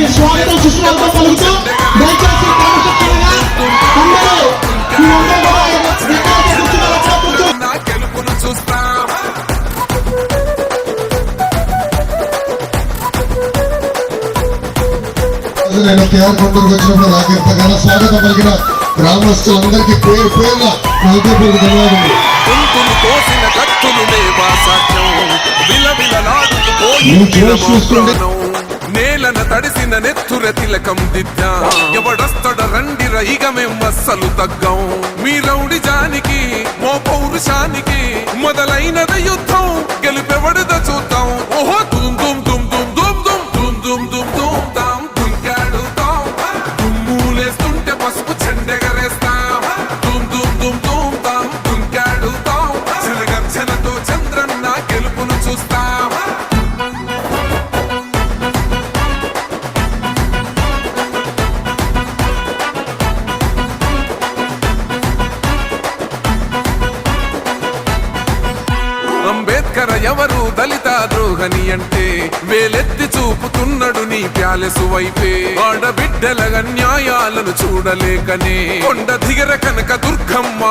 స్వాగతం సుస్వాగతం పలుకుతూ దయచేసి నేను కేఆర్ కొండూరుకు వచ్చినప్పుడు నాకు ఎంతగానో స్వాగతం పలికిన గ్రామస్తులందరికీ పేరు పేరున హృదయపూర్వక ధన్యవాదాలు. నేలన తడిసిన నెత్తుర తిలకం దిద్దా ఎవడొస్తడ రండి రైగ మేమస్సలు తగ్గం మీ రౌడి జానికి మో పౌరుషానికి మొదలైనద యుద్ధం గెలుపెవడద చూద్దాం ఓహో దుమ్ దుమ్ దుమ్ దుమ్ దుమ్ దుమ్ దుమ్ దుమ్ దుమ్ దుమ్ దాం దుంకాడుతాం దుమ్ములేస్తుంటే పసుపు చెండెగరేస్తాం దుమ్ దుమ్ దుమ్ దుమ్ దాం దుంకాడుతాం జనగర్జనతో చంద్రన్న గెలుపును చూస్తాం. అంబేద్కర్ ఎవరు దళిత ద్రోహని అంటే వేలెత్తి చూపుతున్నాడు నీ ప్యాలెసు వైపే ఆడబిడ్డల న్యాయాలను చూడలేకనే కొండ దిగర కనక దుర్గమ్మ